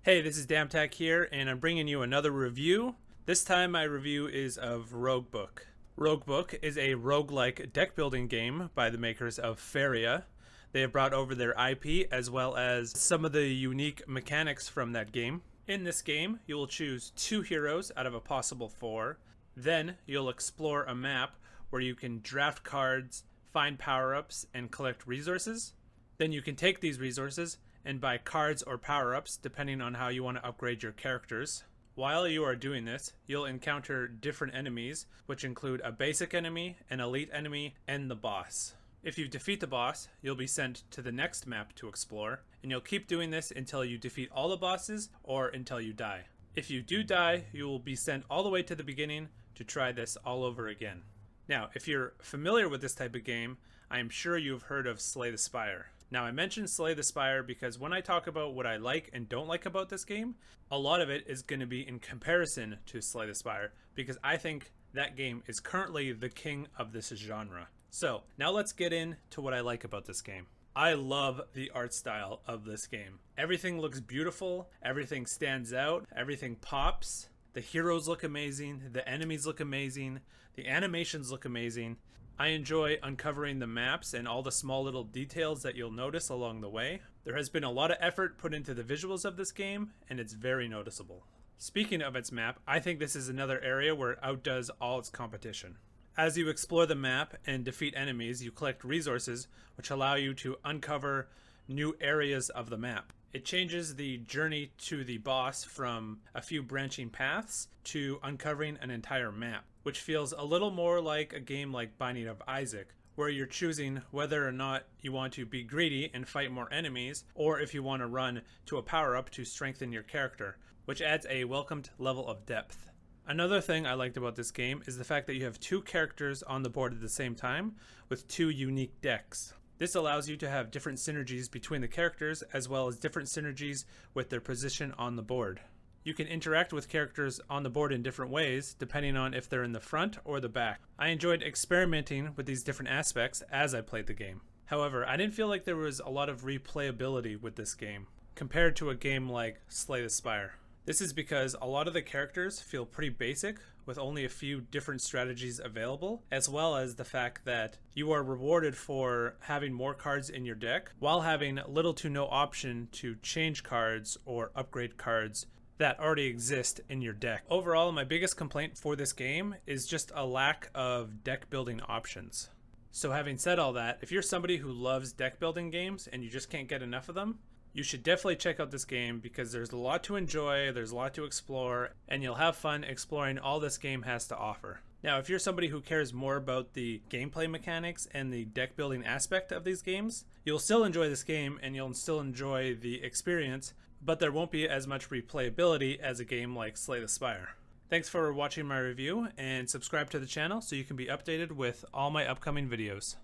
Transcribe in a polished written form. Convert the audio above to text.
Hey, this is Damtac here, and I'm bringing you another review. This time my review is of Roguebook. Roguebook is a roguelike deck building game by the makers of Faria. They have brought over their IP as well as some of the unique mechanics from that game. In this game, you will choose 2 heroes out of a possible 4. Then you'll explore a map where you can draft cards, find power-ups, and collect resources. Then you can take these resources and buy cards or power-ups depending on how you want to upgrade your characters. While you are doing this, you'll encounter different enemies, which include a basic enemy, an elite enemy, and the boss. If you defeat the boss, you'll be sent to the next map to explore, and you'll keep doing this until you defeat all the bosses or until you die. If you do die, you will be sent all the way to the beginning to try this all over again. Now, if you're familiar with this type of game, I am sure you've heard of Slay the Spire. Now, I mentioned Slay the Spire because when I talk about what I like and don't like about this game, a lot of it is going to be in comparison to Slay the Spire because I think that game is currently the king of this genre. So, now let's get into what I like about this game. I love the art style of this game. Everything looks beautiful, everything stands out, everything pops. The heroes look amazing, the enemies look amazing, the animations look amazing. I enjoy uncovering the maps and all the small little details that you'll notice along the way. There has been a lot of effort put into the visuals of this game, and it's very noticeable. Speaking of its map, I think this is another area where it outdoes all its competition. As you explore the map and defeat enemies, you collect resources which allow you to uncover new areas of the map. It changes the journey to the boss from a few branching paths to uncovering an entire map, which feels a little more like a game like Binding of Isaac, where you're choosing whether or not you want to be greedy and fight more enemies, or if you want to run to a power-up to strengthen your character, which adds a welcomed level of depth. Another thing I liked about this game is the fact that you have 2 characters on the board at the same time with 2 unique decks. This allows you to have different synergies between the characters as well as different synergies with their position on the board. You can interact with characters on the board in different ways depending on if they're in the front or the back. I enjoyed experimenting with these different aspects as I played the game. However, I didn't feel like there was a lot of replayability with this game compared to a game like Slay the Spire. This is because a lot of the characters feel pretty basic with only a few different strategies available, as well as the fact that you are rewarded for having more cards in your deck while having little to no option to change cards or upgrade cards that already exist in your deck. Overall, my biggest complaint for this game is just a lack of deck building options. So having said all that, if you're somebody who loves deck building games and you just can't get enough of them, you should definitely check out this game because there's a lot to enjoy, there's a lot to explore, and you'll have fun exploring all this game has to offer. Now, if you're somebody who cares more about the gameplay mechanics and the deck building aspect of these games, you'll still enjoy this game and you'll still enjoy the experience, but there won't be as much replayability as a game like Slay the Spire. Thanks for watching my review, and subscribe to the channel so you can be updated with all my upcoming videos.